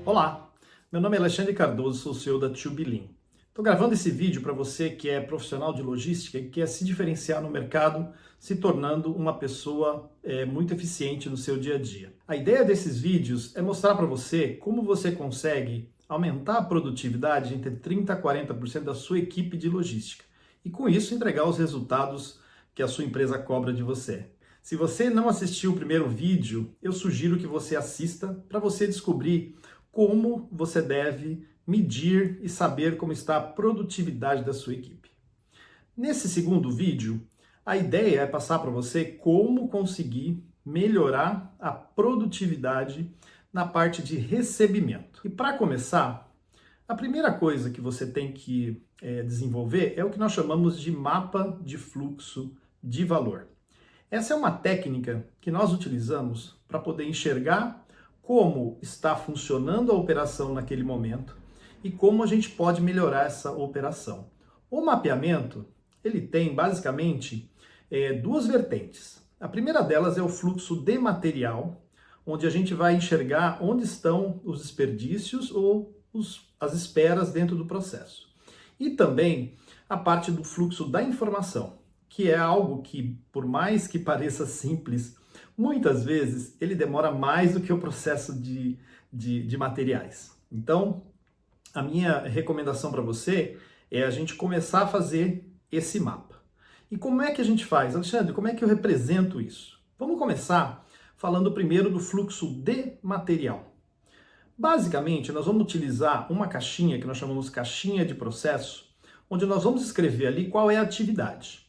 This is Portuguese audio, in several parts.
Olá, meu nome é Alexandre Cardoso, sou CEO da Tubilin. Estou gravando esse vídeo para você que é profissional de logística e quer se diferenciar no mercado, se tornando uma pessoa muito eficiente no seu dia a dia. A ideia desses vídeos é mostrar para você como você consegue aumentar a produtividade entre 30% a 40% da sua equipe de logística e com isso entregar os resultados que a sua empresa cobra de você. Se você não assistiu o primeiro vídeo, eu sugiro que você assista para você descobrir como você deve medir e saber como está a produtividade da sua equipe. Nesse segundo vídeo, a ideia é passar para você como conseguir melhorar a produtividade na parte de recebimento. E para começar, a primeira coisa que você tem que desenvolver é o que nós chamamos de mapa de fluxo de valor. Essa é uma técnica que nós utilizamos para poder enxergar como está funcionando a operação naquele momento e como a gente pode melhorar essa operação. O mapeamento, ele tem basicamente duas vertentes. A primeira delas é o fluxo de material, onde a gente vai enxergar onde estão os desperdícios ou as esperas dentro do processo. E também a parte do fluxo da informação, que é algo que, por mais que pareça simples, muitas vezes ele demora mais do que o processo de materiais. Então, a minha recomendação para você é a gente começar a fazer esse mapa. E como é que a gente faz? Alexandre, como é que eu represento isso? Vamos começar falando primeiro do fluxo de material. Basicamente, nós vamos utilizar uma caixinha que nós chamamos caixinha de processo, onde nós vamos escrever ali qual é a atividade.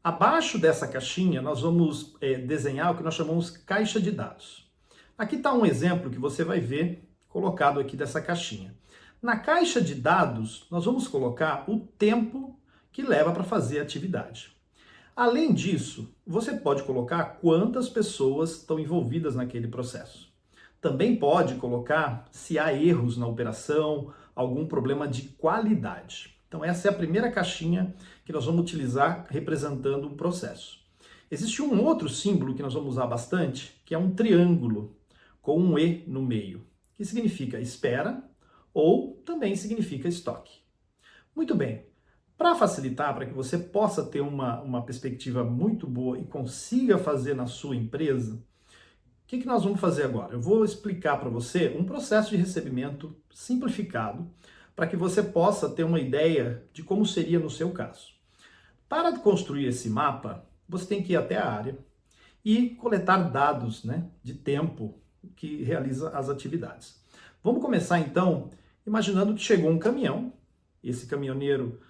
Abaixo dessa caixinha, nós vamos desenhar o que nós chamamos caixa de dados. Aqui está um exemplo que você vai ver colocado aqui dessa caixinha. Na caixa de dados, nós vamos colocar o tempo que leva para fazer a atividade. Além disso, você pode colocar quantas pessoas estão envolvidas naquele processo. Também pode colocar se há erros na operação, algum problema de qualidade. Então essa é a primeira caixinha que nós vamos utilizar representando um processo. Existe um outro símbolo que nós vamos usar bastante, que é um triângulo com um E no meio, que significa espera ou também significa estoque. Muito bem, para facilitar, para que você possa ter uma perspectiva muito boa e consiga fazer na sua empresa, o que nós vamos fazer agora? Eu vou explicar para você um processo de recebimento simplificado para que você possa ter uma ideia de como seria no seu caso. Para construir esse mapa, você tem que ir até a área e coletar dados, de tempo que realiza as atividades. Vamos começar então imaginando que chegou um caminhão, esse caminhoneiro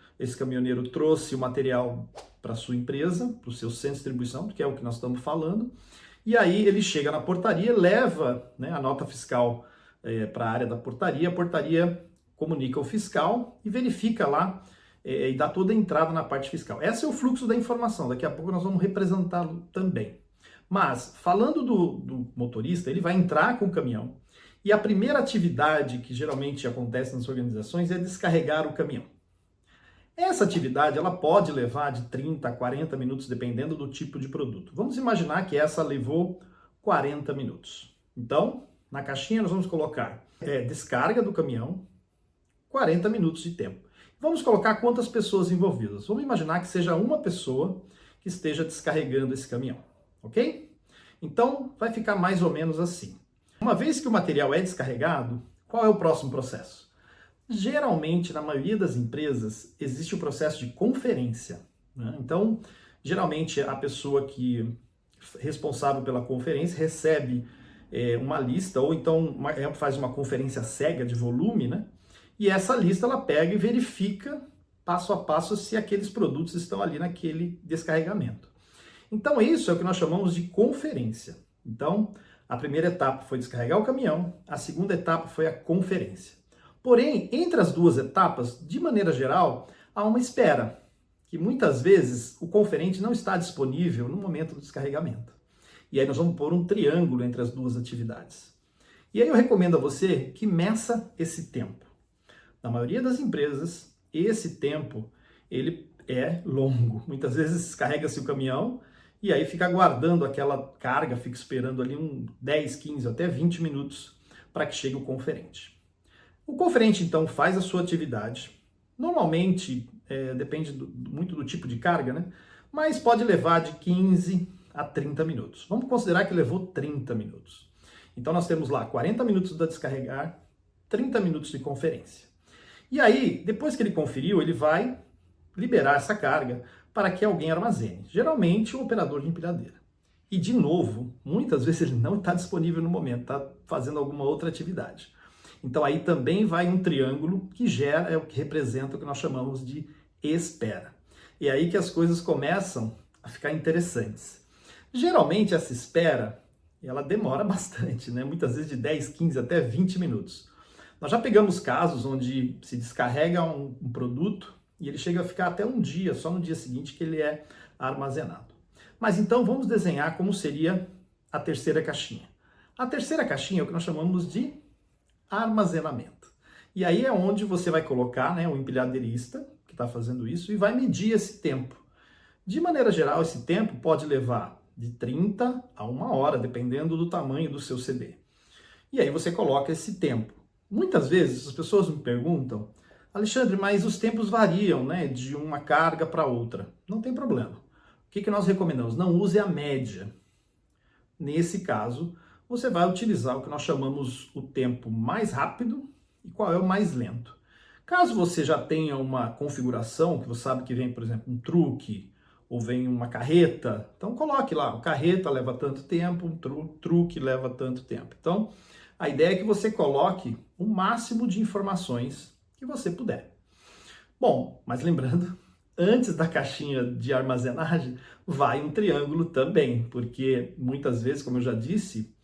trouxe o material para a sua empresa, para o seu centro de distribuição, que é o que nós estamos falando, e aí ele chega na portaria, leva a nota fiscal para a área da portaria, a portaria comunica ao fiscal e verifica lá e dá toda a entrada na parte fiscal. Esse é o fluxo da informação, daqui a pouco nós vamos representá-lo também. Mas, falando do motorista, ele vai entrar com o caminhão e a primeira atividade que geralmente acontece nas organizações é descarregar o caminhão. Essa atividade ela pode levar de 30 a 40 minutos, dependendo do tipo de produto. Vamos imaginar que essa levou 40 minutos. Então, na caixinha nós vamos colocar descarga do caminhão, 40 minutos de tempo. Vamos colocar quantas pessoas envolvidas. Vamos imaginar que seja uma pessoa que esteja descarregando esse caminhão, ok? Então, vai ficar mais ou menos assim. Uma vez que o material é descarregado, qual é o próximo processo? Geralmente, na maioria das empresas, existe o processo de conferência. Então, geralmente, a pessoa que é responsável pela conferência recebe uma lista, ou então faz uma conferência cega de volume, e essa lista ela pega e verifica passo a passo se aqueles produtos estão ali naquele descarregamento. Então isso é o que nós chamamos de conferência. Então a primeira etapa foi descarregar o caminhão, a segunda etapa foi a conferência. Porém, entre as duas etapas, de maneira geral, há uma espera, que muitas vezes o conferente não está disponível no momento do descarregamento. E aí nós vamos pôr um triângulo entre as duas atividades. E aí eu recomendo a você que meça esse tempo. Na maioria das empresas, esse tempo ele é longo. Muitas vezes descarrega-se o caminhão e aí fica aguardando aquela carga, fica esperando ali 10, 15, até 20 minutos para que chegue o conferente. O conferente, então, faz a sua atividade. Normalmente, depende muito do tipo de carga, né? Mas pode levar de 15 a 30 minutos. Vamos considerar que levou 30 minutos. Então, nós temos lá 40 minutos da descarregar, 30 minutos de conferência. E aí, depois que ele conferiu, ele vai liberar essa carga para que alguém armazene. Geralmente, o operador de empilhadeira. E, de novo, muitas vezes ele não está disponível no momento, está fazendo alguma outra atividade. Então aí também vai um triângulo que gera, é o que representa o que nós chamamos de espera. E é aí que as coisas começam a ficar interessantes. Geralmente essa espera, ela demora bastante, né? Muitas vezes de 10, 15 até 20 minutos. Nós já pegamos casos onde se descarrega um produto e ele chega a ficar até um dia, só no dia seguinte que ele é armazenado. Mas então vamos desenhar como seria a terceira caixinha. A terceira caixinha é o que nós chamamos de armazenamento. E aí é onde você vai colocar, né, o empilhadeirista que está fazendo isso e vai medir esse tempo. De maneira geral, esse tempo pode levar de 30 a 1 hora, dependendo do tamanho do seu CD. E aí você coloca esse tempo. Muitas vezes as pessoas me perguntam, Alexandre, mas os tempos variam, né, de uma carga para outra. Não tem problema. O que nós recomendamos? Não use a média. Nesse caso, você vai utilizar o que nós chamamos o tempo mais rápido e qual é o mais lento. Caso você já tenha uma configuração, que você sabe que vem, por exemplo, um truque ou vem uma carreta, então coloque lá, o carreta leva tanto tempo, um truque leva tanto tempo. Então, a ideia é que você coloque o máximo de informações que você puder. Bom, mas lembrando, antes da caixinha de armazenagem, vai um triângulo também, porque muitas vezes, como eu já disse,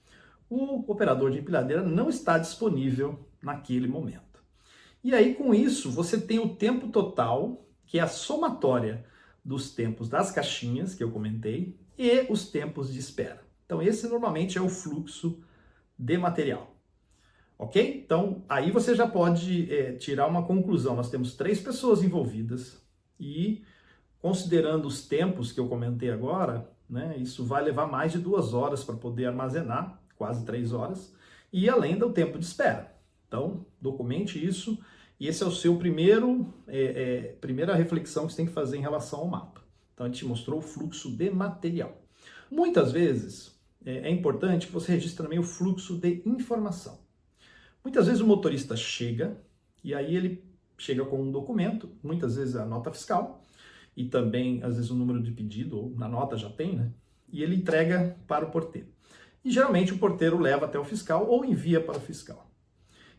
o operador de empilhadeira não está disponível naquele momento. E aí, com isso, você tem o tempo total, que é a somatória dos tempos das caixinhas, que eu comentei, e os tempos de espera. Então, esse normalmente é o fluxo de material. Ok? Então, aí você já pode tirar uma conclusão. Nós temos 3 pessoas envolvidas e, considerando os tempos que eu comentei agora, né, isso vai levar mais de 2 horas para poder armazenar, quase 3 horas, e além do tempo de espera. Então, documente isso, e esse é o seu primeira reflexão que você tem que fazer em relação ao mapa. Então, a gente mostrou o fluxo de material. Muitas vezes, é importante que você registre também o fluxo de informação. Muitas vezes o motorista chega, e aí ele chega com um documento, muitas vezes a nota fiscal, e também, às vezes, o número de pedido, ou na nota já tem, né? E ele entrega para o porteiro. E geralmente o porteiro leva até o fiscal ou envia para o fiscal.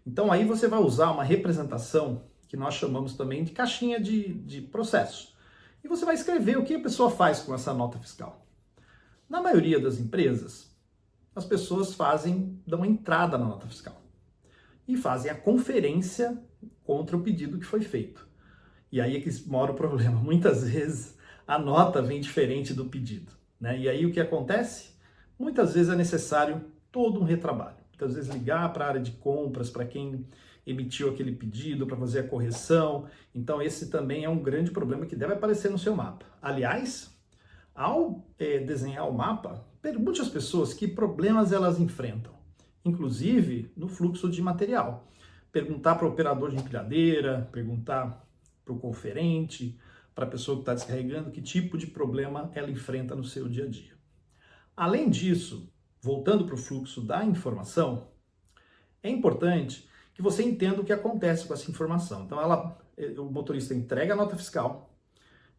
Então aí você vai usar uma representação que nós chamamos também de caixinha de processo. E você vai escrever o que a pessoa faz com essa nota fiscal. Na maioria das empresas, as pessoas dão entrada na nota fiscal e fazem a conferência contra o pedido que foi feito. E aí é que mora o problema. Muitas vezes a nota vem diferente do pedido, né? E aí o que acontece? Muitas vezes é necessário todo um retrabalho. Muitas vezes ligar para a área de compras, para quem emitiu aquele pedido, para fazer a correção. Então esse também é um grande problema que deve aparecer no seu mapa. Aliás, ao desenhar o mapa, pergunte às pessoas que problemas elas enfrentam, inclusive no fluxo de material. Perguntar para o operador de empilhadeira, perguntar para o conferente, para a pessoa que está descarregando, que tipo de problema ela enfrenta no seu dia a dia. Além disso, voltando para o fluxo da informação, é importante que você entenda o que acontece com essa informação. Então, o motorista entrega a nota fiscal,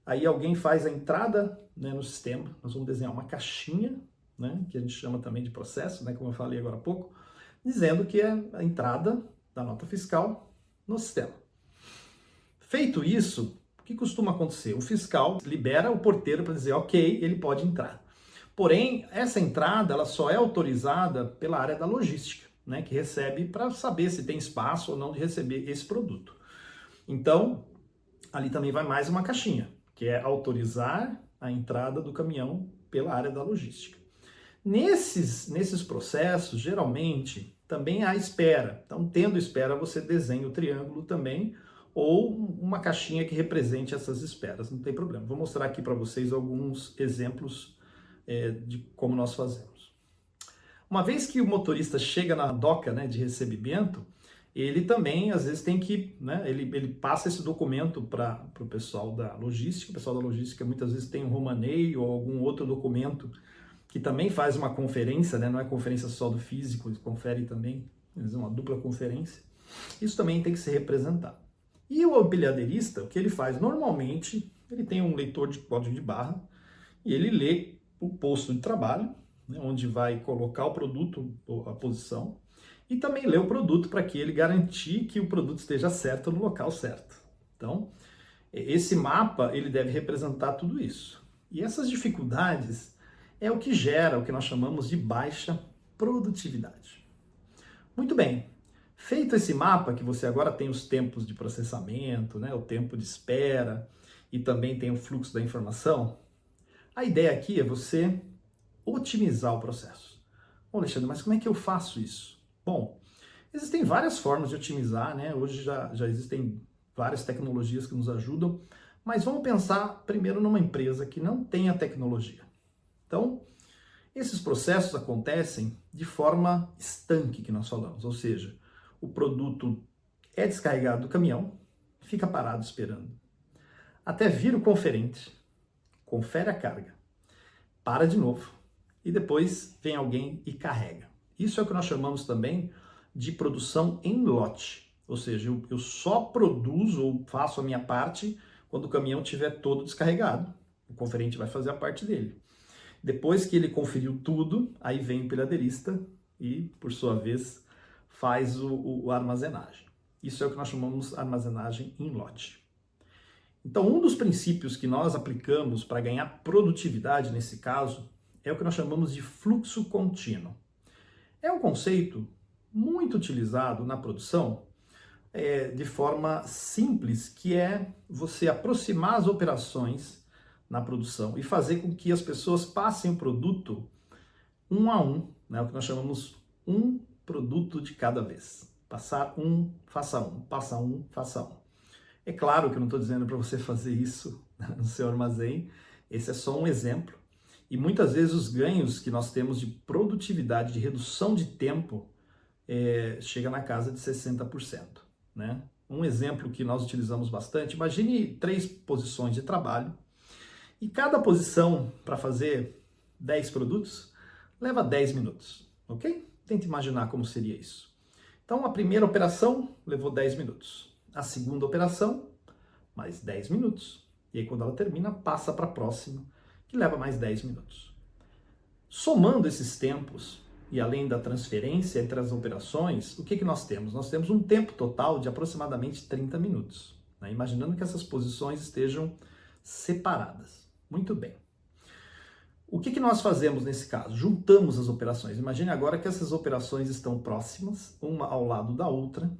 aí alguém faz a entrada, né, no sistema, nós vamos desenhar uma caixinha, né, que a gente chama também de processo, né, como eu falei agora há pouco, dizendo que é a entrada da nota fiscal no sistema. Feito isso, o que costuma acontecer? O fiscal libera o porteiro para dizer, ok, ele pode entrar. Porém, essa entrada ela só é autorizada pela área da logística, né, que recebe para saber se tem espaço ou não de receber esse produto. Então, ali também vai mais uma caixinha, que é autorizar a entrada do caminhão pela área da logística. Nesses processos, geralmente, também há espera. Então, tendo espera, você desenha o triângulo também, ou uma caixinha que represente essas esperas, não tem problema. Vou mostrar aqui para vocês alguns exemplos de como nós fazemos. Uma vez que o motorista chega na doca, né, de recebimento, ele também, às vezes, tem que, né, ele passa esse documento para o pessoal da logística. O pessoal da logística muitas vezes tem um Romanei ou algum outro documento que também faz uma conferência, né, não é conferência só do físico, ele confere também, é uma dupla conferência. Isso também tem que ser representado. E o empilhadeirista, o que ele faz normalmente, ele tem um leitor de código de barra e ele lê o posto de trabalho, né, onde vai colocar o produto, a posição, e também lê o produto para que ele garantir que o produto esteja certo no local certo. Então, esse mapa ele deve representar tudo isso. E essas dificuldades é o que gera o que nós chamamos de baixa produtividade. Muito bem, feito esse mapa, que você agora tem os tempos de processamento, né, o tempo de espera e também tem o fluxo da informação, a ideia aqui é você otimizar o processo. Bom, Alexandre, mas como é que eu faço isso? Bom, existem várias formas de otimizar, né? Hoje já existem várias tecnologias que nos ajudam, mas vamos pensar primeiro numa empresa que não tem a tecnologia. Então, esses processos acontecem de forma estanque, que nós falamos, ou seja, o produto é descarregado do caminhão, fica parado esperando, até vir o conferente, confere a carga, para de novo, e depois vem alguém e carrega. Isso é o que nós chamamos também de produção em lote, ou seja, eu só produzo ou faço a minha parte quando o caminhão estiver todo descarregado. O conferente vai fazer a parte dele. Depois que ele conferiu tudo, aí vem o empilhadeirista e, por sua vez, faz a armazenagem. Isso é o que nós chamamos de armazenagem em lote. Então, um dos princípios que nós aplicamos para ganhar produtividade nesse caso é o que nós chamamos de fluxo contínuo. É um conceito muito utilizado na produção de forma simples, que é você aproximar as operações na produção e fazer com que as pessoas passem o produto um a um, né? O que nós chamamos um produto de cada vez. Passar um, faça um, passa um, faça um. É claro que eu não estou dizendo para você fazer isso no seu armazém, esse é só um exemplo. E muitas vezes os ganhos que nós temos de produtividade, de redução de tempo, chega na casa de 60%. Né? Um exemplo que nós utilizamos bastante, imagine 3 posições de trabalho, e cada posição para fazer 10 produtos leva 10 minutos, ok? Tente imaginar como seria isso. Então a primeira operação levou 10 minutos, a segunda operação mais 10 minutos, e aí quando ela termina passa para a próxima, que leva mais 10 minutos. Somando esses tempos, e além da transferência entre as operações, o que nós temos? Nós temos um tempo total de aproximadamente 30 minutos, né? Imaginando que essas posições estejam separadas. Muito bem. O que nós fazemos nesse caso? Juntamos as operações. Imagine agora que essas operações estão próximas, uma ao lado da outra,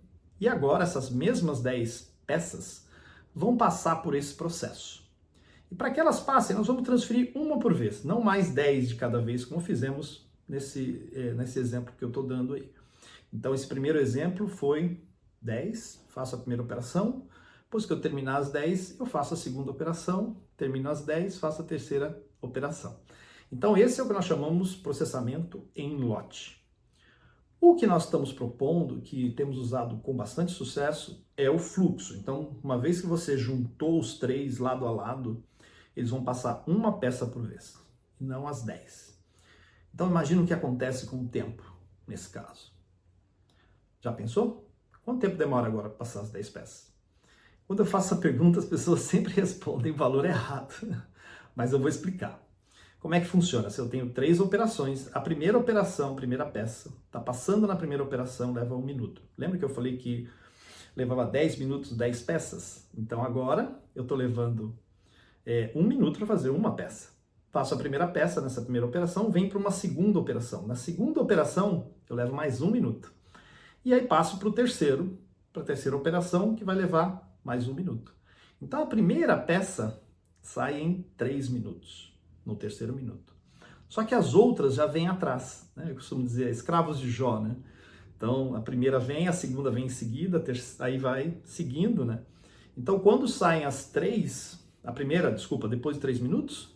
e agora essas mesmas 10 peças vão passar por esse processo. E para que elas passem, nós vamos transferir uma por vez, não mais 10 de cada vez, como fizemos nesse exemplo que eu estou dando aí. Então, esse primeiro exemplo foi 10, faço a primeira operação, depois que eu terminar as 10, eu faço a segunda operação, termino as 10, faço a terceira operação. Então, esse é o que nós chamamos de processamento em lote. O que nós estamos propondo, que temos usado com bastante sucesso, é o fluxo. Então, uma vez que você juntou os 3 lado a lado, eles vão passar uma peça por vez, e não as 10. Então, imagina o que acontece com o tempo, nesse caso. Já pensou? Quanto tempo demora agora para passar as 10 peças? Quando eu faço essa pergunta, as pessoas sempre respondem o valor errado, mas eu vou explicar. Como é que funciona? Se eu tenho 3 operações, a primeira operação, a primeira peça, está passando na primeira operação, leva 1 minuto. Lembra que eu falei que levava 10 minutos, 10 peças? Então agora eu estou levando 1 minuto para fazer uma peça. Faço a primeira peça nessa primeira operação, venho para uma segunda operação. Na segunda operação, eu levo mais 1 minuto. E aí passo para a terceira operação, que vai levar mais 1 minuto. Então a primeira peça sai em 3 minutos, no terceiro minuto. Só que as outras já vêm atrás, né? Eu costumo dizer, escravos de Jó, né? Então a primeira vem, a segunda vem em seguida, aí vai seguindo, né? Então quando saem as 3, a primeira, desculpa, depois de 3 minutos,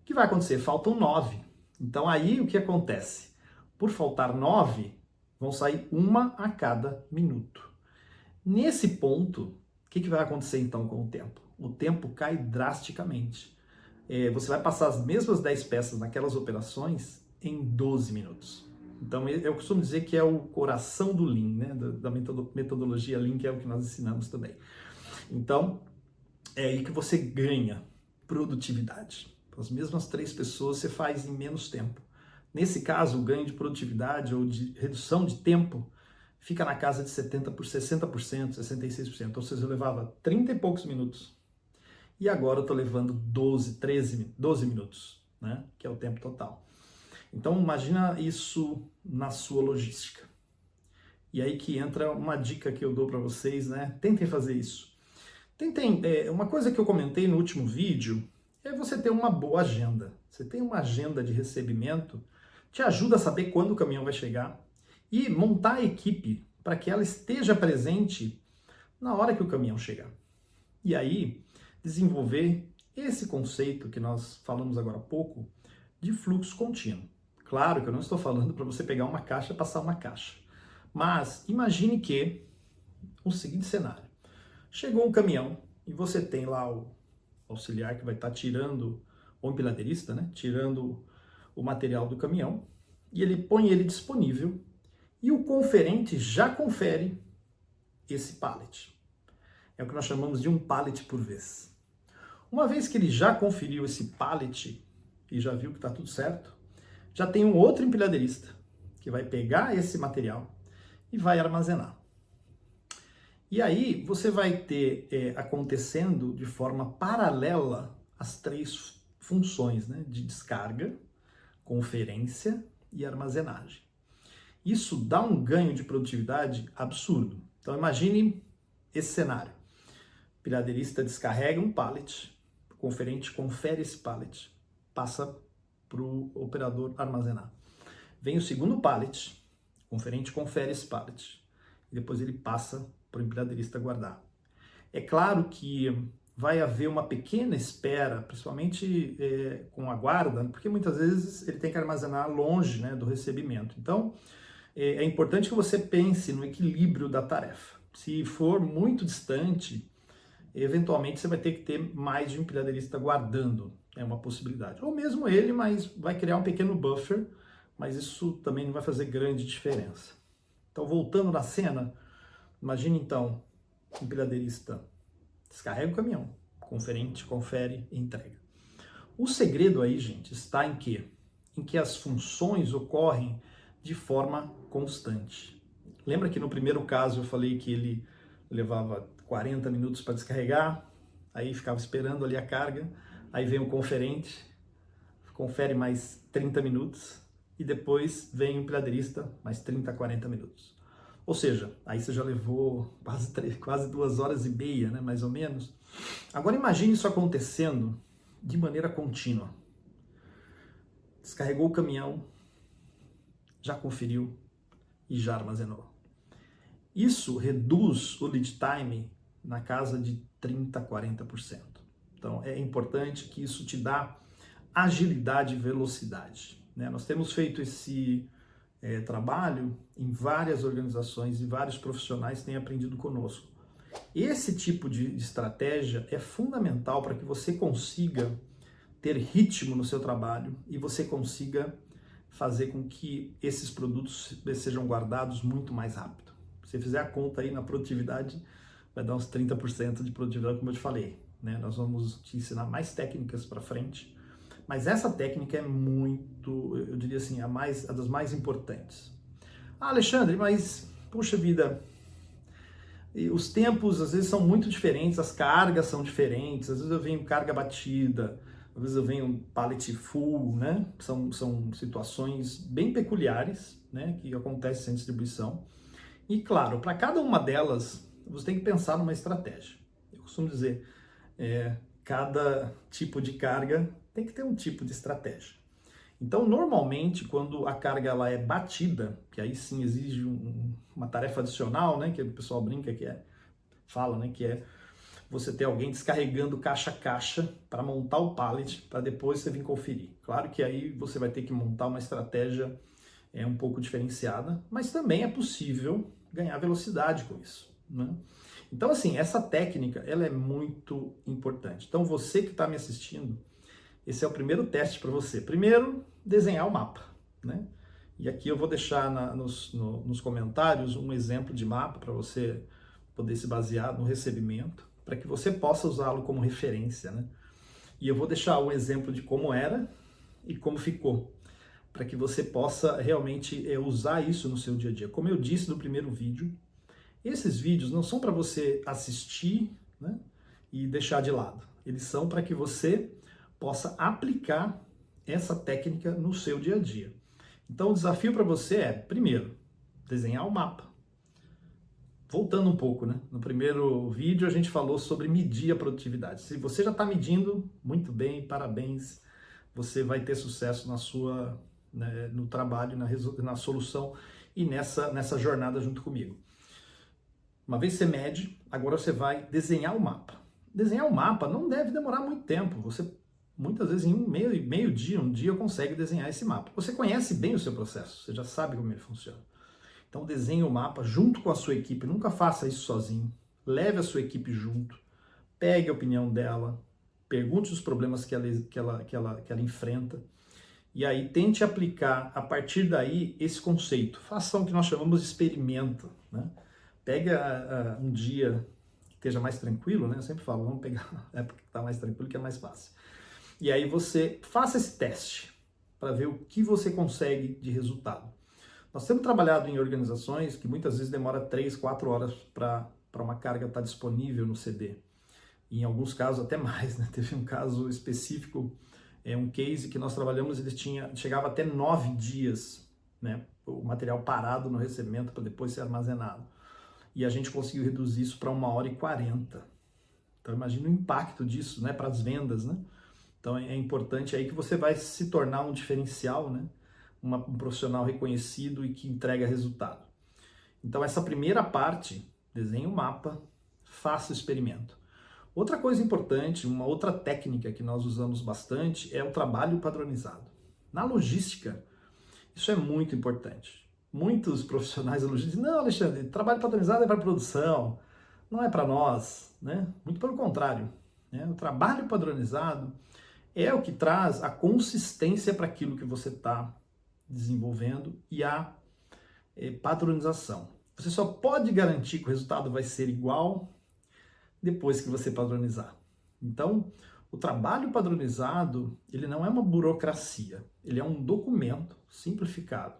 o que vai acontecer? Faltam 9. Então aí o que acontece? Por faltar 9, Vão sair uma a cada minuto. Nesse ponto, o que vai acontecer então com o tempo? O tempo cai drasticamente. Você vai passar as mesmas 10 peças naquelas operações em 12 minutos. Então, eu costumo dizer que é o coração do Lean, né? da metodologia Lean, que é o que nós ensinamos também. Então, é aí que você ganha produtividade. As mesmas 3 pessoas você faz em menos tempo. Nesse caso, o ganho de produtividade ou de redução de tempo fica na casa de 60%, 66%. Ou seja, eu levava 30 e poucos minutos e agora eu estou levando 12 minutos, né? Que é o tempo total. Então, imagina isso na sua logística. E aí que entra uma dica que eu dou para vocês, né? Tentem fazer isso. Uma coisa que eu comentei no último vídeo é você ter uma boa agenda. Você tem uma agenda de recebimento, te ajuda a saber quando o caminhão vai chegar e montar a equipe para que ela esteja presente na hora que o caminhão chegar. E aí, desenvolver esse conceito que nós falamos agora há pouco de fluxo contínuo. Claro que eu não estou falando para você pegar uma caixa e passar uma caixa. Mas imagine que o seguinte cenário. Chegou um caminhão e você tem lá o auxiliar que vai estar tirando, ou empilhadeirista, né? Tirando o material do caminhão, e ele põe ele disponível e o conferente já confere esse pallet. É o que nós chamamos de um pallet por vez. Uma vez que ele já conferiu esse pallet e já viu que está tudo certo, já tem um outro empilhadeirista que vai pegar esse material e vai armazenar. E aí você vai ter acontecendo de forma paralela as 3 funções, né, de descarga, conferência e armazenagem. Isso dá um ganho de produtividade absurdo. Então imagine esse cenário. O empilhadeirista descarrega um pallet, o conferente confere esse pallet, passa para o operador armazenar. Vem o segundo pallet, o conferente confere esse pallet, e depois ele passa para o empilhadeirista guardar. É claro que vai haver uma pequena espera, principalmente com a guarda, porque muitas vezes ele tem que armazenar longe, né, do recebimento. Então, é importante que você pense no equilíbrio da tarefa. Se for muito distante, eventualmente você vai ter que ter mais de um empilhadeirista guardando, é uma possibilidade. Ou mesmo ele, mas vai criar um pequeno buffer, mas isso também não vai fazer grande diferença. Então, voltando na cena, imagine então, o empilhadeirista descarrega o caminhão, conferente, confere e entrega. O segredo aí, gente, está em quê? Em que as funções ocorrem de forma constante. Lembra que no primeiro caso eu falei que ele levava 40 minutos para descarregar, aí ficava esperando ali a carga, aí vem o conferente, confere mais 30 minutos e depois vem o empilhadeirista mais 30 a 40 minutos. Ou seja, aí você já levou quase 2 horas e meia, né, mais ou menos. Agora imagine isso acontecendo de maneira contínua. Descarregou o caminhão, já conferiu e já armazenou. Isso reduz o lead time na casa de 30% a 40%. Então é importante que isso te dá agilidade e velocidade, né? Nós temos feito esse trabalho em várias organizações e vários profissionais têm aprendido conosco. Esse tipo de estratégia é fundamental para que você consiga ter ritmo no seu trabalho e você consiga fazer com que esses produtos sejam guardados muito mais rápido. Se você fizer a conta aí na produtividade, vai dar uns 30% de produtividade, como eu te falei, né? Nós vamos te ensinar mais técnicas para frente, mas essa técnica é muito, eu diria assim, a das mais importantes. Ah, Alexandre, mas, puxa vida, os tempos às vezes são muito diferentes, as cargas são diferentes, às vezes eu venho carga batida, às vezes eu venho pallet full, né? São situações bem peculiares, né, que acontecem sem distribuição. E claro, para cada uma delas, você tem que pensar numa estratégia. Eu costumo dizer, cada tipo de carga tem que ter um tipo de estratégia. Então, normalmente, quando a carga ela é batida, que aí sim exige uma tarefa adicional, né, que o pessoal brinca fala, né, que é você ter alguém descarregando caixa a caixa para montar o pallet, para depois você vir conferir. Claro que aí você vai ter que montar uma estratégia é um pouco diferenciada, mas também é possível ganhar velocidade com isso, né? Então, assim, essa técnica, ela é muito importante. Então, você que está me assistindo, esse é o primeiro teste para você. Primeiro, desenhar o mapa, né? E aqui eu vou deixar nos comentários um exemplo de mapa para você poder se basear no recebimento, para que você possa usá-lo como referência, né? E eu vou deixar um exemplo de como era e como ficou, para que você possa realmente usar isso no seu dia a dia. Como eu disse no primeiro vídeo, esses vídeos não são para você assistir, né, e deixar de lado. Eles são para que você possa aplicar essa técnica no seu dia a dia. Então o desafio para você é, primeiro, desenhar o mapa. Voltando um pouco, né? No primeiro vídeo a gente falou sobre medir a produtividade. Se você já está medindo, muito bem, parabéns. Você vai ter sucesso na sua, né, no trabalho, na solução e nessa jornada junto comigo. Uma vez você mede, agora você vai desenhar o mapa. Desenhar o mapa não deve demorar muito tempo. Você, muitas vezes, em meio dia, um dia, consegue desenhar esse mapa. Você conhece bem o seu processo, você já sabe como ele funciona. Então desenhe o mapa junto com a sua equipe, nunca faça isso sozinho. Leve a sua equipe junto, pegue a opinião dela, pergunte os problemas que ela enfrenta, e aí tente aplicar, a partir daí, esse conceito. Faça o que nós chamamos de experimento, né? Pegue um dia que esteja mais tranquilo, né? Eu sempre falo, vamos pegar a época que está mais tranquilo, que é mais fácil. E aí você faça esse teste para ver o que você consegue de resultado. Nós temos trabalhado em organizações que muitas vezes demora 3, 4 horas para uma carga estar disponível no CD. E em alguns casos até mais, né? Teve um caso específico, um case que nós trabalhamos, ele chegava até 9 dias, né? O material parado no recebimento para depois ser armazenado. E a gente conseguiu reduzir isso para 1h40. Então imagina o impacto disso, né, para as vendas, né? Então é importante aí que você vai se tornar um diferencial, né? Um profissional reconhecido e que entrega resultado. Então essa primeira parte, desenhe o mapa, faça o experimento. Outra coisa importante, uma outra técnica que nós usamos bastante é o trabalho padronizado. Na logística, isso é muito importante. Muitos profissionais da logística dizem, não, Alexandre, trabalho padronizado é para produção, não é para nós, né? Muito pelo contrário, né? O trabalho padronizado é o que traz a consistência para aquilo que você está desenvolvendo e a padronização. Você só pode garantir que o resultado vai ser igual depois que você padronizar. Então, o trabalho padronizado, ele não é uma burocracia, ele é um documento simplificado.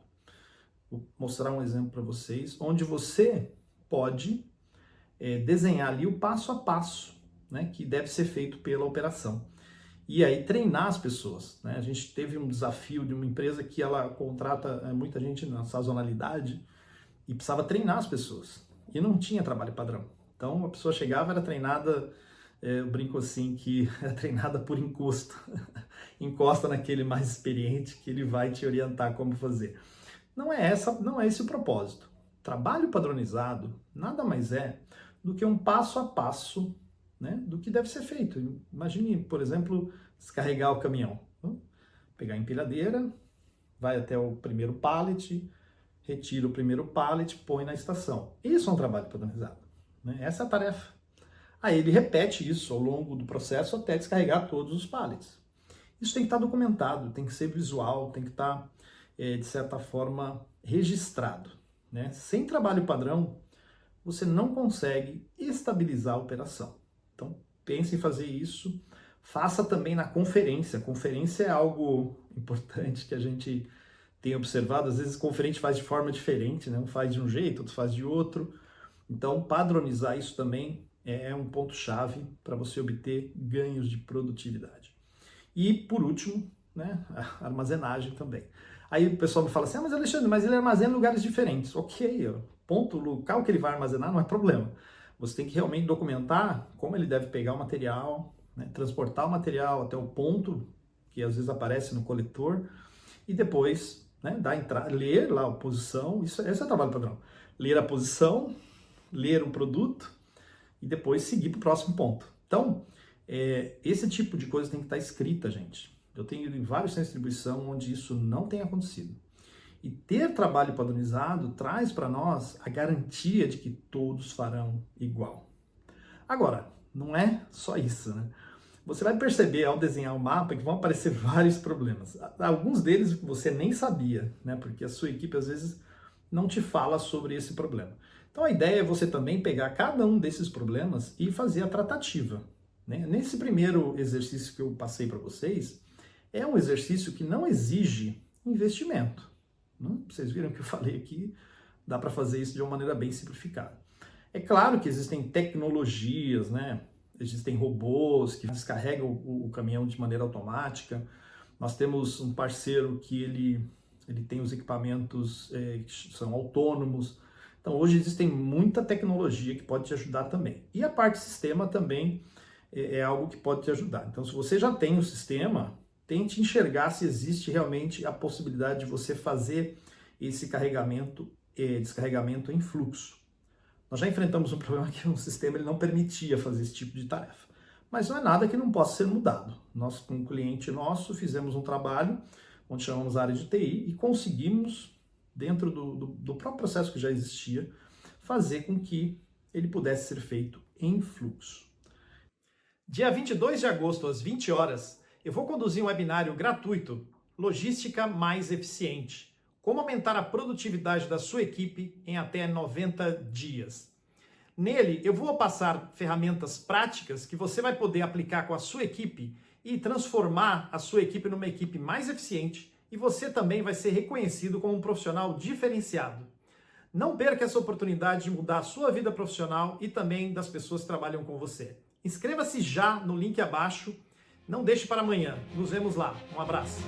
Vou mostrar um exemplo para vocês, onde você pode desenhar ali o passo a passo, né, que deve ser feito pela operação. E aí treinar as pessoas, né? A gente teve um desafio de uma empresa que ela contrata muita gente na sazonalidade e precisava treinar as pessoas. E não tinha trabalho padrão. Então a pessoa chegava, era treinada, eu brinco assim, que é treinada por encosto. Encosta naquele mais experiente que ele vai te orientar como fazer. Não é esse o propósito. Trabalho padronizado nada mais é do que um passo a passo, né, do que deve ser feito. Imagine, por exemplo, descarregar o caminhão. Pegar a empilhadeira, vai até o primeiro pallet, retira o primeiro pallet, põe na estação. Isso é um trabalho padronizado, né? Essa é a tarefa. Aí ele repete isso ao longo do processo até descarregar todos os pallets. Isso tem que estar documentado, tem que ser visual, tem que estar, de certa forma, registrado, né? Sem trabalho padrão, você não consegue estabilizar a operação. Então, pense em fazer isso. Faça também na conferência. Conferência é algo importante que a gente tem observado. Às vezes, conferente faz de forma diferente, né? Um faz de um jeito, outro faz de outro. Então, padronizar isso também é um ponto-chave para você obter ganhos de produtividade. E, por último, né, a armazenagem também. Aí o pessoal me fala assim, mas Alexandre, mas ele armazena em lugares diferentes. Ok, ponto, o local que ele vai armazenar não é problema. Você tem que realmente documentar como ele deve pegar o material, né, transportar o material até o ponto que às vezes aparece no coletor e depois, né, ler lá a posição, esse é o trabalho padrão. Ler a posição, ler o produto e depois seguir para o próximo ponto. Então, esse tipo de coisa tem que estar escrita, gente. Eu tenho vários centros de distribuição onde isso não tem acontecido. E ter trabalho padronizado traz para nós a garantia de que todos farão igual. Agora, não é só isso, né? Você vai perceber ao desenhar o mapa que vão aparecer vários problemas. Alguns deles você nem sabia, né? Porque a sua equipe às vezes não te fala sobre esse problema. Então a ideia é você também pegar cada um desses problemas e fazer a tratativa, né? Nesse primeiro exercício que eu passei para vocês, é um exercício que não exige investimento. Né? Vocês viram que eu falei aqui, dá para fazer isso de uma maneira bem simplificada. É claro que existem tecnologias, né? Existem robôs que descarregam o caminhão de maneira automática. Nós temos um parceiro que ele tem os equipamentos que são autônomos. Então hoje existem muita tecnologia que pode te ajudar também. E a parte sistema também é algo que pode te ajudar. Então se você já tem o sistema, tente enxergar se existe realmente a possibilidade de você fazer esse carregamento, descarregamento em fluxo. Nós já enfrentamos um problema que o sistema ele não permitia fazer esse tipo de tarefa. Mas não é nada que não possa ser mudado. Nós, com um cliente nosso, fizemos um trabalho onde chamamos a área de TI e conseguimos, dentro do próprio processo que já existia, fazer com que ele pudesse ser feito em fluxo. Dia 22 de agosto, às 20 horas, eu vou conduzir um webinário gratuito, Logística Mais Eficiente. Como aumentar a produtividade da sua equipe em até 90 dias. Nele, eu vou passar ferramentas práticas que você vai poder aplicar com a sua equipe e transformar a sua equipe numa equipe mais eficiente e você também vai ser reconhecido como um profissional diferenciado. Não perca essa oportunidade de mudar a sua vida profissional e também das pessoas que trabalham com você. Inscreva-se já no link abaixo. Não deixe para amanhã. Nos vemos lá. Um abraço.